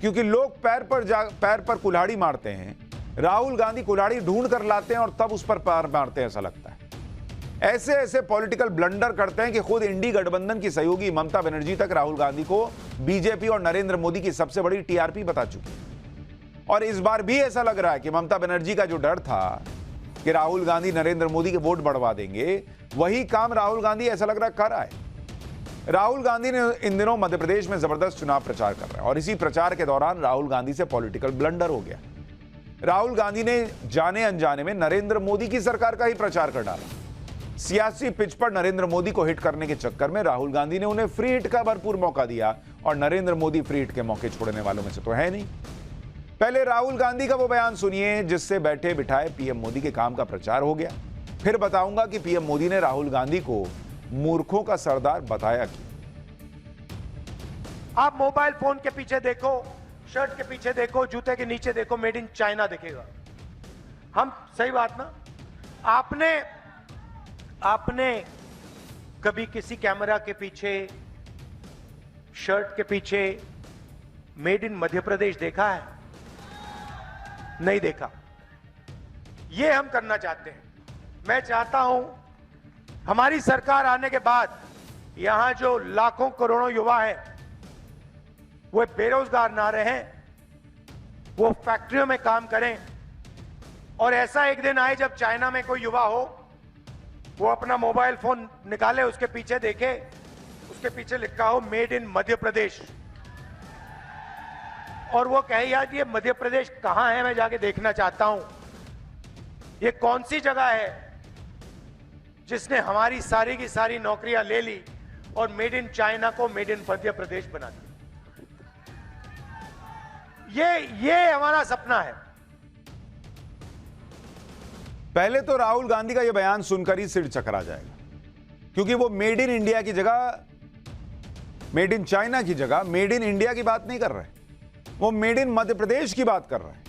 क्योंकि लोग पैर पर कुल्हाड़ी मारते हैं, राहुल गांधी कुल्हाड़ी ढूंढ कर लाते हैं और तब उस पर पैर मारते हैं, ऐसा लगता है। ऐसे ऐसे पॉलिटिकल ब्लंडर करते हैं कि खुद इंडी गठबंधन की सहयोगी ममता बनर्जी तक राहुल गांधी को बीजेपी और नरेंद्र मोदी की सबसे बड़ी टीआरपी बता चुकी है। और इस बार भी ऐसा लग रहा है कि ममता बनर्जी का जो डर था कि राहुल गांधी नरेंद्र मोदी के वोट बढ़वा देंगे, वही काम राहुल गांधी ऐसा लग रहा है कर आए। राहुल गांधी ने इन दिनों मध्य प्रदेश में जबरदस्त चुनाव प्रचार कर रहे हैं और इसी प्रचार के दौरान राहुल गांधी से पॉलिटिकल ब्लंडर हो गया। राहुल गांधी ने जाने अनजाने में नरेंद्र मोदी की सरकार का ही प्रचार कर डाला। सियासी पिच पर नरेंद्र मोदी को हिट करने के चक्कर में राहुल गांधी ने उन्हें फ्री हिट का भरपूर मौका दिया और नरेंद्र मोदी फ्री हिट के मौके छोड़ने वालों में से तो है नहीं। पहले राहुल गांधी का वो बयान सुनिए जिससे बैठे बिठाए पीएम मोदी के काम का प्रचार हो गया। फिर बताऊंगा कि पीएम मोदी ने राहुल गांधी को मूर्खों का सरदार बताया क्यों। आप मोबाइल फोन के पीछे देखो, शर्ट के पीछे देखो, जूते के नीचे देखो, मेड इन चाइना दिखेगा। हम सही बात ना, आपने कभी किसी कैमरा के पीछे, शर्ट के पीछे मेड इन मध्य प्रदेश देखा है? नहीं देखा। ये हम करना चाहते हैं। मैं चाहता हूं हमारी सरकार आने के बाद यहां जो लाखों करोड़ों युवा है वो बेरोजगार ना रहें, वो फैक्ट्रियों में काम करें और ऐसा एक दिन आए जब चाइना में कोई युवा हो, वो अपना मोबाइल फोन निकाले, उसके पीछे देखे, उसके पीछे लिखा हो मेड इन मध्य प्रदेश और वो कहे यार ये मध्य प्रदेश कहां है, मैं जाके देखना चाहता हूं। ये कौन सी जगह है जिसने हमारी सारी की सारी नौकरियां ले ली और मेड इन चाइना को मेड इन मध्य प्रदेश बना दिया। ये हमारा सपना है। पहले तो राहुल गांधी का यह बयान सुनकर ही सिर चकरा जाएगा, क्योंकि वो मेड इन इंडिया की जगह, मेड इन चाइना की जगह मेड इन इंडिया की बात नहीं कर रहे, वो मेड इन मध्य प्रदेश की बात कर रहे हैं।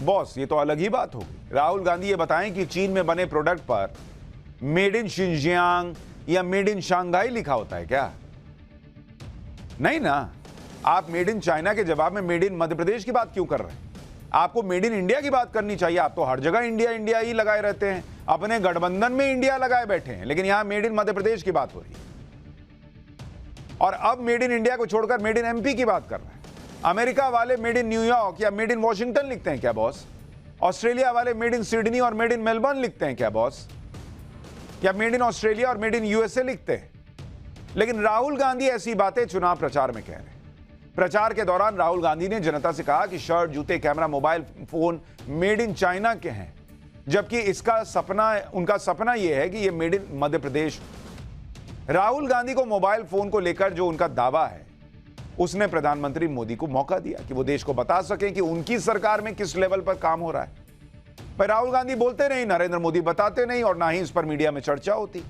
बॉस, ये तो अलग ही बात होगी। राहुल गांधी ये बताएं कि चीन में बने प्रोडक्ट पर मेड इन शिनजियांग या मेड इन शांघाई लिखा होता है क्या? नहीं ना। आप मेड इन चाइना के जवाब में मेड इन मध्य प्रदेश की बात क्यों कर रहे हैं? आपको मेड इन इंडिया की बात करनी चाहिए। आप तो हर जगह इंडिया इंडिया ही लगाए रहते हैं, अपने गठबंधन में इंडिया लगाए बैठे हैं, लेकिन यहां मेड इन मध्य प्रदेश की बात हो रही है। और अब मेड इन इंडिया को छोड़कर मेड इन एमपी की बात कर रहे हैं। अमेरिका वाले मेड इन न्यूयॉर्क या मेड इन वॉशिंगटन लिखते हैं क्या बॉस? ऑस्ट्रेलिया वाले मेड इन सिडनी और मेड इन मेलबर्न लिखते हैं क्या बॉस? या मेड इन ऑस्ट्रेलिया और मेड इन यूएसए लिखते हैं? लेकिन राहुल गांधी ऐसी बातें चुनाव प्रचार में कह रहे हैं। प्रचार के दौरान राहुल गांधी ने जनता से कहा कि शर्ट, जूते, camera, mobile phone made in China के हैं, जबकि उनका सपना यह है कि यह मेड इन मध्य प्रदेश। राहुल गांधी को मोबाइल फोन को लेकर जो उनका दावा है, उसने प्रधानमंत्री मोदी को मौका दिया कि वो देश को बता सकें कि उनकी सरकार में किस लेवल पर काम हो रहा है। पर राहुल गांधी बोलते नहीं, नरेंद्र मोदी बताते नहीं और ना ही इस पर मीडिया में चर्चा होती।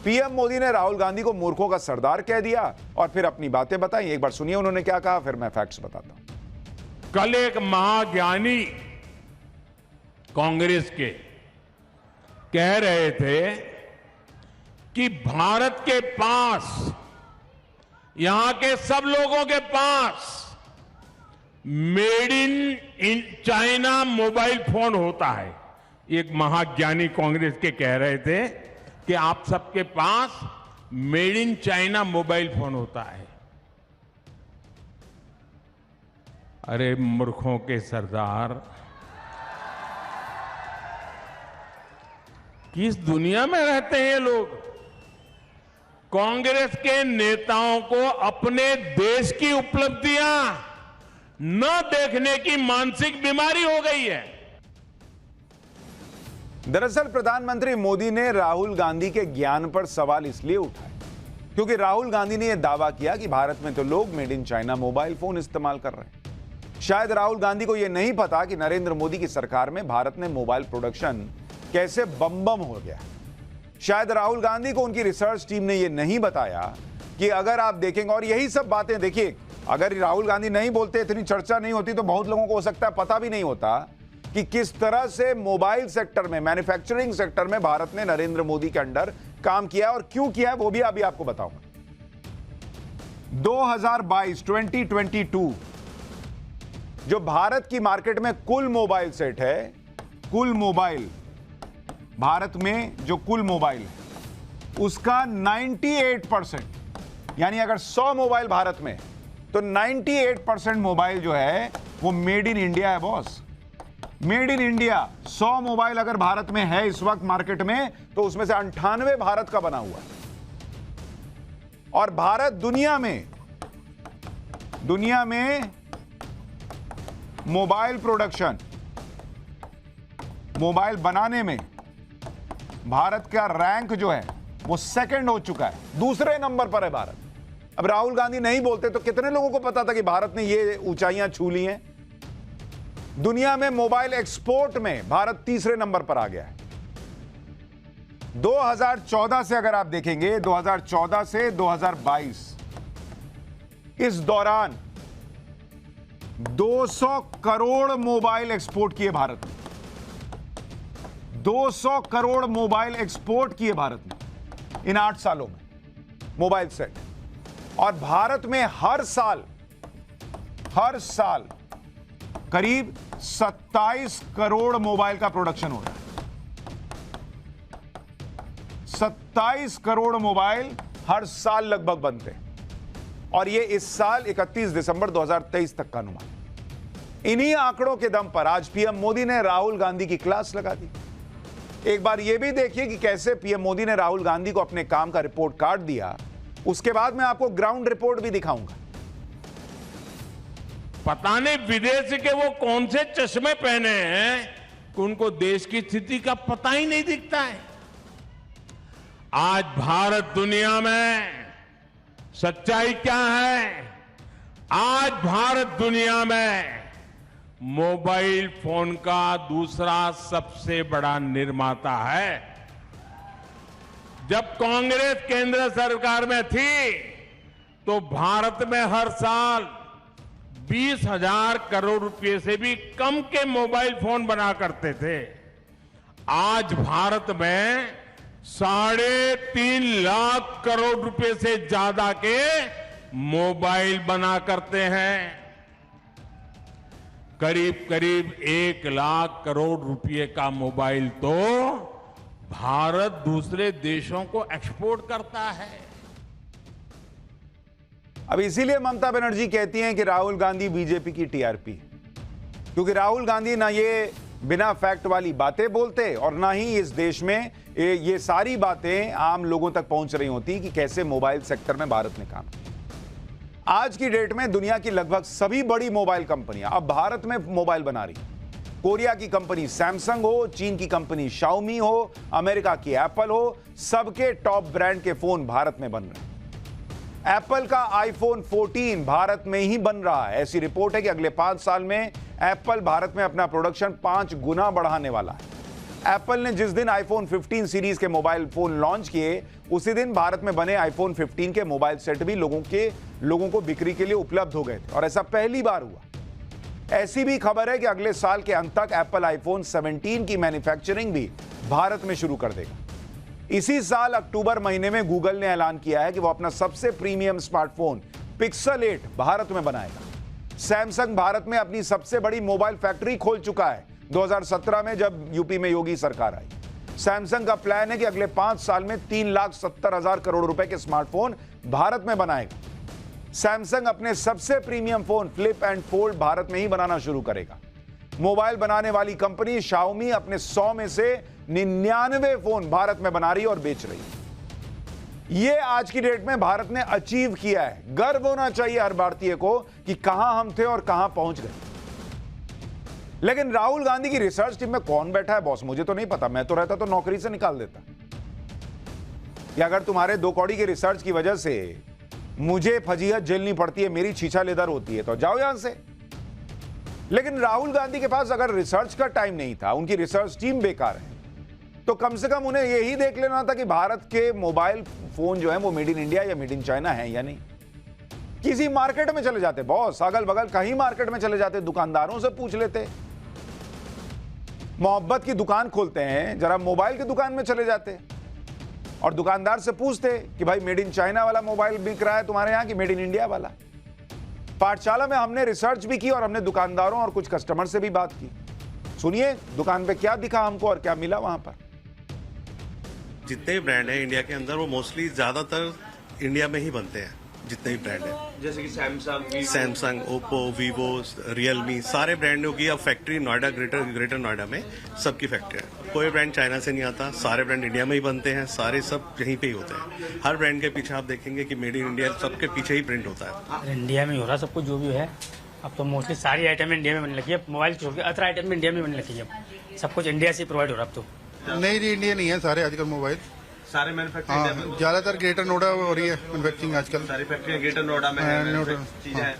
पीएम मोदी ने राहुल गांधी को मूर्खों का सरदार कह दिया और फिर अपनी बातें बताई। एक बार सुनिए उन्होंने क्या कहा, फिर मैं फैक्ट्स बताता हूं। कल एक महाज्ञानी कांग्रेस के कह रहे थे कि भारत के पास, यहां के सब लोगों के पास made in China mobile phone होता है। एक महाज्ञानी कांग्रेस के कह रहे थे कि आप सबके पास made in China mobile phone होता है। अरे मूर्खों के सरदार, किस दुनिया में रहते हैं ये लोग? कांग्रेस के नेताओं को अपने देश की उपलब्धियां न देखने की मानसिक बीमारी हो गई है। दरअसल प्रधानमंत्री मोदी ने राहुल गांधी के ज्ञान पर सवाल इसलिए उठाए क्योंकि राहुल गांधी ने यह दावा किया कि भारत में तो लोग made in China mobile phone इस्तेमाल कर रहे हैं। शायद राहुल गांधी को यह नहीं पता कि नरेंद्र मोदी की सरकार में भारत में मोबाइल प्रोडक्शन कैसे बम बम हो गया। शायद राहुल गांधी को उनकी रिसर्च टीम ने यह नहीं बताया कि अगर आप देखेंगे, और यही सब बातें देखिए, अगर राहुल गांधी नहीं बोलते, इतनी चर्चा नहीं होती, तो बहुत लोगों को हो सकता है पता भी नहीं होता कि किस तरह से मोबाइल सेक्टर में, मैन्युफैक्चरिंग सेक्टर में भारत ने नरेंद्र मोदी के अंडर काम किया और क्यों किया है, वो भी अभी आपको बताऊंगा। 2022 जो भारत की मार्केट में कुल मोबाइल सेट है, कुल मोबाइल भारत में जो कुल मोबाइल है उसका 98%, यानी अगर 100 मोबाइल भारत में तो 98% मोबाइल जो है वो मेड इन इंडिया है boss. Made in India. 100 mobile अगर भारत में है इस वक्त मार्केट में तो उसमें से 98 भारत का बना हुआ है। और भारत दुनिया में मोबाइल प्रोडक्शन, मोबाइल बनाने में भारत का रैंक जो है वो सेकंड हो चुका है, दूसरे नंबर पर है भारत। अब राहुल गांधी नहीं बोलते तो कितने लोगों को पता था कि भारत ने ये ऊंचाइयां छू ली हैं। दुनिया में मोबाइल एक्सपोर्ट में भारत तीसरे नंबर पर आ गया है। 2014 से अगर आप देखेंगे, 2014 से 2022 इस दौरान 200 करोड़ मोबाइल एक्सपोर्ट किए भारत ने। 200 करोड़ मोबाइल एक्सपोर्ट किए भारत ने इन 8 सालों में, मोबाइल सेट। और भारत में हर साल करीब 27 करोड़ मोबाइल का प्रोडक्शन हो रहा है। 27 करोड़ मोबाइल हर साल लगभग बनते हैं। और ये इस साल 31 दिसंबर 2023 तक का अनुमान। इन्हीं आंकड़ों के दम पर आज पीएम मोदी ने राहुल गांधी की क्लास लगा दी। एक बार यह भी देखिए कि कैसे पीएम मोदी ने राहुल गांधी को अपने काम का रिपोर्ट कार्ड दिया। उसके बाद मैं आपको ग्राउंड रिपोर्ट भी दिखाऊंगा। पता नहीं विदेश के वो कौन से चश्मे पहने हैं कि उनको देश की स्थिति का पता ही नहीं दिखता है। आज भारत दुनिया में सच्चाई क्या है? आज भारत दुनिया में मोबाइल फोन का दूसरा सबसे बड़ा निर्माता है। जब कांग्रेस केंद्र सरकार में थी तो भारत में हर साल 20,000 करोड़ रुपए से भी कम के मोबाइल फोन बना करते थे। आज भारत में 3.5 लाख करोड़ रुपए से ज्यादा के मोबाइल बना करते हैं। करीब करीब 1 लाख करोड़ रुपए का मोबाइल तो भारत दूसरे देशों को एक्सपोर्ट करता है। अब इसीलिए ममता बनर्जी कहती हैं कि राहुल गांधी बीजेपी की टीआरपी, क्योंकि राहुल गांधी ना ये बिना फैक्ट वाली बातें बोलते और ना ही इस देश में ये सारी बातें आम लोगों तक पहुंच रही होती कि कैसे मोबाइल सेक्टर में भारत ने काम किया। आज की डेट में दुनिया की लगभग सभी बड़ी मोबाइल कंपनियां अब भारत में मोबाइल बना रही। कोरिया की कंपनी सैमसंग हो, चीन की कंपनी शाओमी हो, अमेरिका की एप्पल हो, सबके टॉप ब्रांड के फोन भारत में बन रहे हैं। एप्पल का आईफोन 14 भारत में ही बन रहा है। ऐसी रिपोर्ट है कि अगले 5 साल में एप्पल भारत में अपना प्रोडक्शन 5 गुना बढ़ाने वाला है। एप्पल ने जिस दिन आईफोन 15 सीरीज के मोबाइल फोन लॉन्च किए उसी दिन भारत में बने आईफोन 15 के मोबाइल सेट भी लोगों को बिक्री के लिए उपलब्ध हो गए थे और ऐसा पहली बार हुआ। ऐसी भी खबर है कि अगले साल के अंत तक एप्पल आईफोन 17 की मैन्युफैक्चरिंग भी भारत में शुरू कर देगा। इसी साल अक्टूबर महीने में गूगल ने ऐलान किया है कि वो अपना सबसे प्रीमियम स्मार्टफोन पिक्सल 8 भारत में बनाएगा। सैमसंग भारत में अपनी सबसे बड़ी मोबाइल फैक्ट्री खोल चुका है 2017 में, जब यूपी में योगी सरकार आई। सैमसंग का प्लान है कि अगले 5 साल में 3,70,000 करोड़ रुपए के स्मार्टफोन भारत में बनाएगा। सैमसंग अपने सबसे premium phone flip and fold Bharat में ही बनाना शुरू करेगा। मोबाइल बनाने वाली कंपनी शाओमी अपने 100 में से 99 फोन भारत में बना रही है और बेच रही है। यह आज की डेट में भारत ने अचीव किया है। गर्व होना चाहिए हर भारतीय को कि कहां हम थे और कहां पहुंच गए। लेकिन राहुल गांधी की रिसर्च टीम में कौन बैठा है बॉस, मुझे तो नहीं पता। मैं तो रहता तो नौकरी से निकाल देता। या अगर तुम्हारे 2 कौड़ी के रिसर्च की वजह से मुझे फजीहत झेलनी पड़ती है, मेरी छीछा लेदर होती है, तो जाओ यहां से। लेकिन राहुल गांधी के पास अगर रिसर्च का टाइम नहीं था, उनकी रिसर्च टीम बेकार है, तो कम से कम उन्हें यही देख लेना था कि भारत के मोबाइल फोन जो है वो मेड इन इंडिया या मेड इन चाइना है या नहीं। किसी मार्केट में चले जाते बॉस, अगल बगल कहीं मार्केट में चले जाते, दुकानदारों से पूछ लेते। मोहब्बत की दुकान खोलते हैं, जरा मोबाइल की दुकान में चले जाते और दुकानदार से पूछते कि भाई मेड इन चाइना वाला मोबाइल बिक रहा है तुम्हारे यहां कि मेड इन इंडिया वाला। पाठशाला में हमने रिसर्च भी की और हमने दुकानदारों और कुछ कस्टमर से भी बात की। सुनिए दुकान पे क्या दिखा हमको और क्या मिला वहां पर। जितने भी ब्रांड हैं इंडिया के अंदर वो मोस्टली ज्यादातर इंडिया में ही बनते हैं। जितने भी ब्रांड हैं जैसे कि सैमसंग, ओप्पो, वीवो, रियलमी, सारे ब्रांडों की अब फैक्ट्री नोएडा, ग्रेटर नोएडा में सबकी फैक्ट्री है। कोई ब्रांड चाइना से नहीं आता, सारे ब्रांड इंडिया में ही बनते हैं, सारे सब यहीं पे ही होते हैं। हर ब्रांड के पीछे आप देखेंगे कि मेड इन इंडिया सबके पीछे ही प्रिंट होता है। इंडिया में ही हो रहा सब कुछ जो भी है। अब तो मोस्टली सारी आइटम इंडिया में बनने लगी है। मोबाइल छोड़ के अदर आइटम इंडिया में बनने लगी है। सब कुछ इंडिया से प्रोवाइड हो रहा है अब तो। नहीं, इंडिया नहीं है सारे आजकल मोबाइल। सारे मैन्युफैक्चरिंग हाँ, ज्यादातर ग्रेटर नोएडा हो रही है मैन्युफैक्चरिंग आजकल। सारी फैक्ट्रियां ग्रेटर नोएडा में है, चीजें हैं।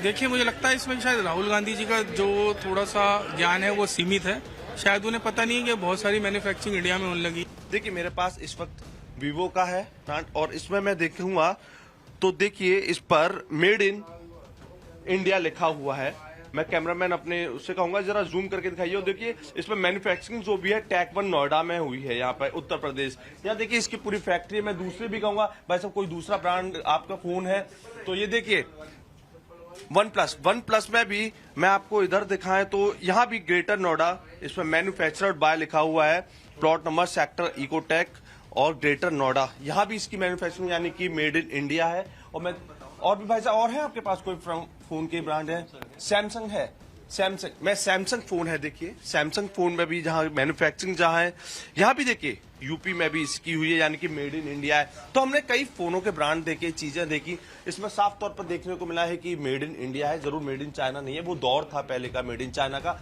देखिए मुझे लगता है इसमें शायद राहुल गांधी जी का जो थोड़ा सा ज्ञान है वो सीमित है। शायद उन्हें पता नहीं है कि बहुत सारी मैन्युफैक्चरिंग इंडिया में होने लगी। देखिए मेरे पास इस वक्त वीवो का है ब्रांड और इसमें मैं देखूंगा तो देखिए इस पर मेड इन इंडिया लिखा हुआ है। मैं कैमरामैन अपने उससे कहूंगा जरा जूम करके दिखाइए और देखिए इसमें मैन्युफैक्चरिंग जो भी है टैक 1 नोएडा में हुई है, यहाँ पर उत्तर प्रदेश। यहाँ देखिए इसकी पूरी फैक्ट्री। मैं दूसरे भी कहूंगा भाई साहब कोई दूसरा ब्रांड आपका फोन है तो ये देखिए वन प्लस में भी मैं आपको इधर दिखाएं तो यहाँ भी ग्रेटर नोएडा इसमें मैन्युफैक्चर्ड बाय लिखा हुआ है। प्लॉट नंबर सेक्टर इकोटेक और ग्रेटर नोएडा, यहाँ भी इसकी मैन्युफैक्चरिंग यानी कि मेड इन इंडिया है। और भी भाई साहब और है आपके पास कोई फोन के ब्रांड है? सैमसंग है, सैमसंग फोन है। देखिए सैमसंग फोन में भी जहाँ मैन्युफैक्चरिंग जहाँ है, यहाँ भी देखिए यूपी में भी इसकी हुई है यानी कि मेड इन इंडिया है। तो हमने कई फोनों के ब्रांड देखे, चीजें देखी, इसमें साफ तौर पर देखने को मिला है कि मेड इन इंडिया है, जरूर मेड इन चाइना नहीं है। वो दौर था पहले का मेड इन चाइना का।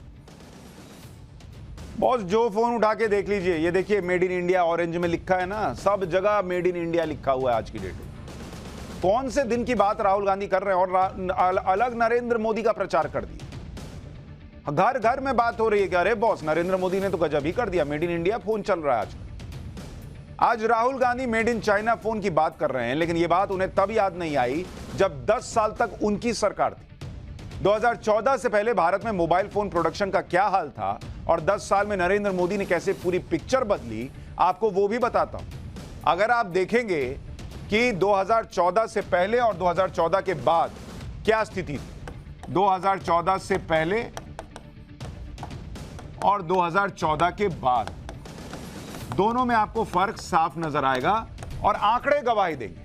बॉस जो फोन उठा के देख लीजिए, ये देखिए मेड इन इंडिया ऑरेंज में लिखा है ना, सब जगह मेड इन इंडिया लिखा हुआ है आज की डेट में। कौन से दिन की बात राहुल गांधी कर रहे हैं और अलग नरेंद्र मोदी का प्रचार कर दिया। घर घर में बात हो रही है कि अरे बॉस नरेंद्र मोदी ने तो गजब ही कर दिया, मेड इन इंडिया फोन चल रहा है आज Rahul Gandhi made in China phone की बात कर रहे हैं, लेकिन यह बात उन्हें तब याद नहीं आई जब 10 साल तक उनकी सरकार थी। 2014 से पहले भारत में मोबाइल फोन प्रोडक्शन का क्या हाल था और 10 साल में नरेंद्र मोदी ने कैसे पूरी पिक्चर बदली, आपको वो भी बताता हूं। अगर आप देखेंगे कि 2014 से पहले और 2014 के बाद क्या स्थिति थी, 2014 से पहले और 2014 के बाद दोनों में आपको फर्क साफ नजर आएगा और आंकड़े गवाही देंगे।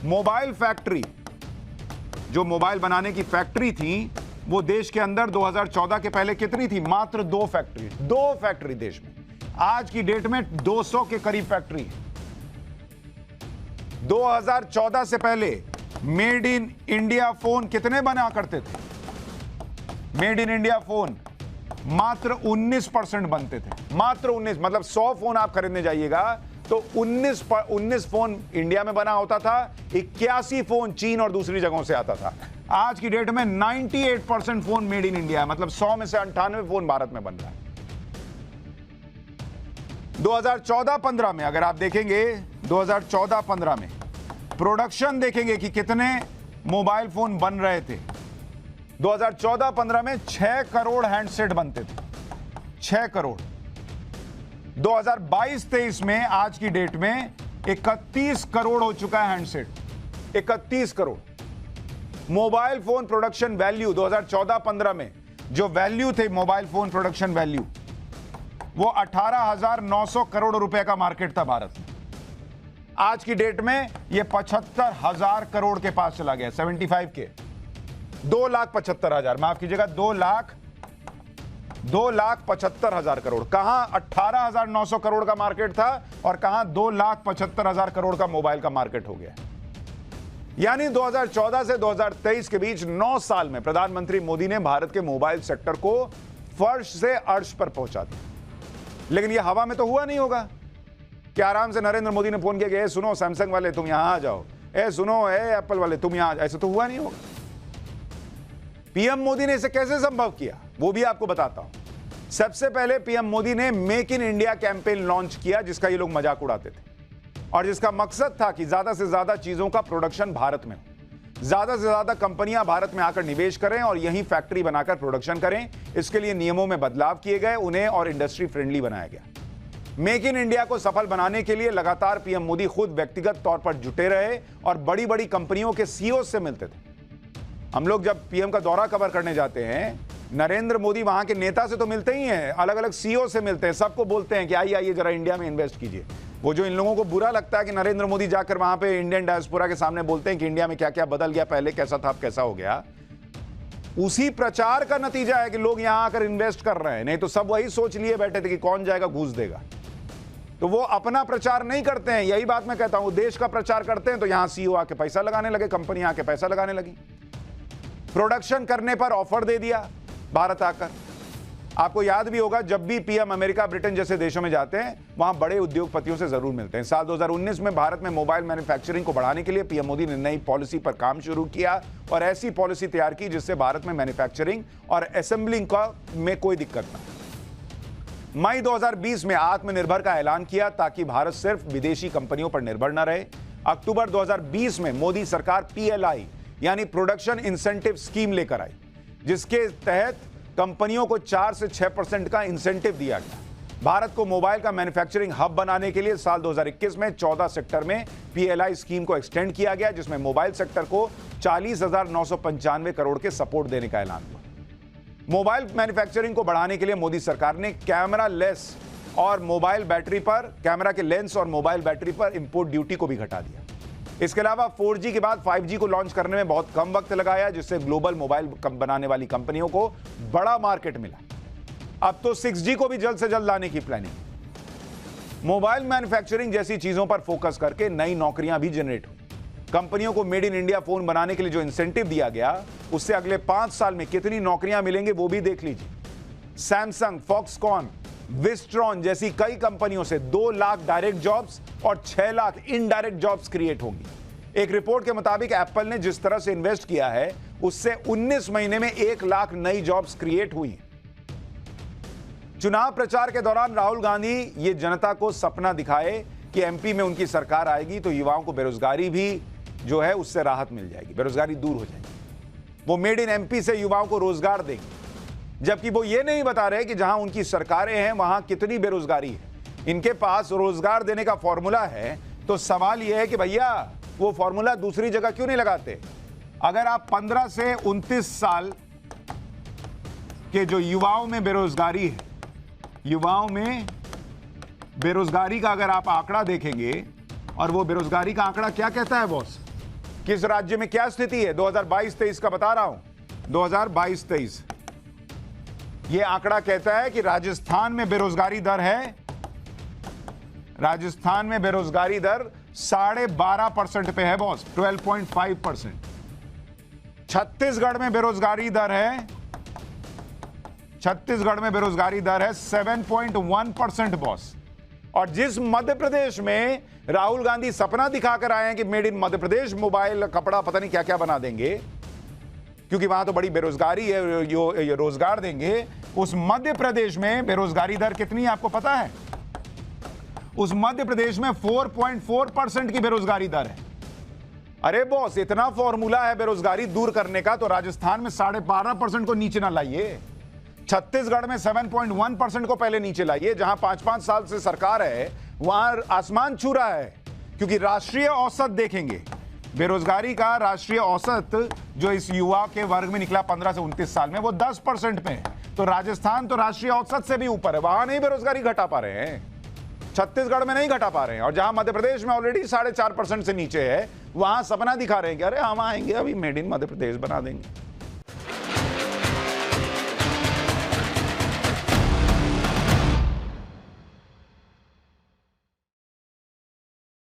मोबाइल फैक्ट्री, जो मोबाइल बनाने की फैक्ट्री थी, वो देश के अंदर 2014 के पहले कितनी थी? मात्र 2 फैक्ट्री देश में। आज की डेट में 200 के करीब फैक्ट्री है। 2014 से पहले मेड इन इंडिया फोन कितने बना करते थे? मेड इन इंडिया फोन मात्र 19% बनते थे, मात्र 19। मतलब 100 फोन आप खरीदने जाइएगा तो 19 फोन इंडिया में बना होता था, 81 फोन चीन और दूसरी जगहों से आता था। आज की डेट में 98% फोन मेड इन इंडिया है, मतलब 100 में से 98 फोन भारत में बन रहा है। 2014-15 में अगर आप देखेंगे, 2014-15 में प्रोडक्शन देखेंगे कि कितने मोबाइल फोन बन रहे थे। 2014-15 में 6 करोड़ हैंडसेट बनते थे, 6 करोड़। 2022-23 में आज की डेट में 31 करोड़ हो चुका है handset, 31 crore. Mobile phone production value 2014-15 में जो वैल्यू थे मोबाइल फोन प्रोडक्शन वैल्यू, वो 18,900 करोड़ रुपए का मार्केट था भारत में। आज की डेट में ये 75,000 करोड़ के पास चला गया, 75 के 2,75,000, माफ कीजिएगा 2,75,000 करोड़। कहां 18,900 करोड़ का मार्केट था और कहां 2,75,000 करोड़ का मोबाइल का मार्केट हो गया। यानी 2014 से 2023 के बीच 9 साल में प्रधानमंत्री मोदी ने भारत के मोबाइल सेक्टर को फर्श से अर्श पर पहुंचा दिया। लेकिन यह हवा में तो हुआ नहीं होगा कि आराम से नरेंद्र मोदी ने फोन किया कि सुनो सैमसंग वाले तुम यहां आ जाओ, सुनो एप्पल वाले तुम यहां आ जाओ, ऐसे तो हुआ नहीं होगा। पीएम मोदी ने इसे कैसे संभव किया वो भी आपको बताता हूं। सबसे पहले पीएम मोदी ने make in India campaign launch किया, जिसका ये लोग मजाक उड़ाते थे और जिसका मकसद था कि ज्यादा से ज्यादा चीजों का प्रोडक्शन भारत में हो, ज्यादा से ज्यादा कंपनियां भारत में आकर निवेश करें और यहीं फैक्ट्री बनाकर प्रोडक्शन करें। इसके लिए नियमों में बदलाव किए गए, उन्हें और इंडस्ट्री फ्रेंडली बनाया गया। मेक इन इंडिया को सफल बनाने के लिए लगातार पीएम मोदी खुद व्यक्तिगत तौर पर जुटे रहे और बड़ी बड़ी कंपनियों के सीईओ से मिलते थे। हम लोग जब पीएम का दौरा कवर करने जाते हैं, नरेंद्र मोदी वहां के नेता से तो मिलते ही हैं, अलग अलग सीईओ से मिलते हैं, सबको बोलते हैं कि आइए आइए जरा इंडिया में इन्वेस्ट कीजिए। वो जो इन लोगों को बुरा लगता है कि नरेंद्र मोदी जाकर वहां पे इंडियन डायस्पोरा के सामने बोलते हैं कि इंडिया में क्या क्या बदल गया, पहले कैसा था अब कैसा हो गया, उसी प्रचार का नतीजा है कि लोग यहां आकर इन्वेस्ट कर रहे हैं। नहीं तो सब वही सोच लिए बैठे थे कि कौन जाएगा घूस देगा। तो वो अपना प्रचार नहीं करते हैं, यही बात मैं कहता हूं, देश का प्रचार करते हैं। तो यहां सीईओ आके पैसा लगाने लगे, कंपनी आके पैसा लगाने लगी, प्रोडक्शन करने पर ऑफर दे दिया भारत आकर। आपको याद भी होगा, जब भी पीएम अमेरिका, ब्रिटेन जैसे देशों में जाते हैं, वहां बड़े उद्योगपतियों से जरूर मिलते हैं। साल 2019 में भारत में मोबाइल मैन्युफैक्चरिंग को बढ़ाने के लिए पीएम मोदी ने नई पॉलिसी पर काम शुरू किया और ऐसी पॉलिसी तैयार की जिससे भारत में मैन्युफैक्चरिंग और असेंबलिंग में कोई दिक्कत ना। मई 2020 में आत्मनिर्भर का ऐलान किया ताकि भारत सिर्फ विदेशी कंपनियों पर निर्भर न रहे। अक्टूबर 2020 में मोदी सरकार PLI यानी प्रोडक्शन इंसेंटिव स्कीम लेकर आई, जिसके तहत कंपनियों को 4 से 6% का इंसेंटिव दिया गया। भारत को मोबाइल का मैन्युफैक्चरिंग हब बनाने के लिए साल 2021 में 14 सेक्टर में PLI स्कीम को एक्सटेंड किया गया, जिसमें मोबाइल सेक्टर को 40,995 करोड़ के सपोर्ट देने का ऐलान हुआ। मोबाइल मैन्युफैक्चरिंग को बढ़ाने के लिए मोदी सरकार ने कैमरा लेंस और मोबाइल बैटरी पर इंपोर्ट ड्यूटी को भी घटा दिया। इसके अलावा 4G के बाद 5G को लॉन्च करने में बहुत कम वक्त लगाया, जिससे ग्लोबल मोबाइल बनाने वाली कंपनियों को बड़ा मार्केट मिला। अब तो 6G को भी जल्द से जल्द लाने की प्लानिंग। मोबाइल मैन्युफैक्चरिंग जैसी चीजों पर फोकस करके नई नौकरियां भी जनरेट हुई। कंपनियों को मेड इन इंडिया फोन बनाने के लिए जो इंसेंटिव दिया गया, उससे अगले 5 साल में कितनी नौकरियां मिलेंगी वो भी देख लीजिए। सैमसंग, फॉक्सकॉन, विस्ट्रॉन जैसी कई कंपनियों से 2 लाख डायरेक्ट जॉब्स और 6 लाख इनडायरेक्ट जॉब्स क्रिएट होंगी। एक रिपोर्ट के मुताबिक एप्पल ने जिस तरह से इन्वेस्ट किया है, उससे 19 महीने में 1 लाख नई जॉब्स क्रिएट हुई। चुनाव प्रचार के दौरान राहुल गांधी ये जनता को सपना दिखाए कि एमपी में उनकी सरकार आएगी तो युवाओं को बेरोजगारी भी जो है उससे राहत मिल जाएगी, बेरोजगारी दूर हो जाएगी। वो मेड इन एमपी से युवाओं को रोजगार देगी, जबकि वो ये नहीं बता रहे कि जहां उनकी सरकारें हैं वहां कितनी बेरोजगारी है। इनके पास रोजगार देने का फॉर्मूला है, तो सवाल यह है कि भैया वो फॉर्मूला दूसरी जगह क्यों नहीं लगाते। अगर आप 15 से 29 साल के जो युवाओं में बेरोजगारी है, युवाओं में बेरोजगारी का अगर आप आंकड़ा देखेंगे, और वो बेरोजगारी का आंकड़ा क्या कहता है बॉस, किस राज्य में क्या स्थिति है, 2022-23 का बता रहा हूं, 2022-23 ये आंकड़ा कहता है कि राजस्थान में बेरोजगारी दर है, राजस्थान में बेरोजगारी दर 12.5% पे है बॉस, 12.5%। छत्तीसगढ़ में बेरोजगारी दर है, छत्तीसगढ़ में बेरोजगारी दर है 7.1% बॉस। और जिस मध्य प्रदेश में राहुल गांधी सपना दिखाकर आए हैं कि made in Madhya Pradesh mobile, कपड़ा, पता नहीं क्या क्या बना देंगे, क्योंकि वहां तो बड़ी बेरोजगारी है, ये रोजगार देंगे, उस मध्य प्रदेश में बेरोजगारी दर कितनी है आपको पता है? उस मध्य प्रदेश में 4.4% की बेरोजगारी दर है। अरे बॉस, इतना फॉर्मूला है बेरोजगारी दूर करने का, तो राजस्थान में 12.5% को नीचे ना लाइए, छत्तीसगढ़ में 7.1% को पहले नीचे लाइए। जहां 5-5 साल से सरकार है वहां आसमान छू रहा है, क्योंकि राष्ट्रीय औसत देखेंगे बेरोजगारी का, राष्ट्रीय औसत जो इस युवा के वर्ग में निकला 15 से 29 साल में, वो 10% पे है। तो राजस्थान तो राष्ट्रीय औसत से भी ऊपर है, वहां नहीं बेरोजगारी घटा पा रहे हैं, छत्तीसगढ़ में नहीं घटा पा रहे हैं। और जहां मध्य प्रदेश में ऑलरेडी 4.5% से नीचे है, वहां सपना दिखा रहे हैं कि अरे हम आएंगे अभी मेड इन मध्य प्रदेश बना देंगे।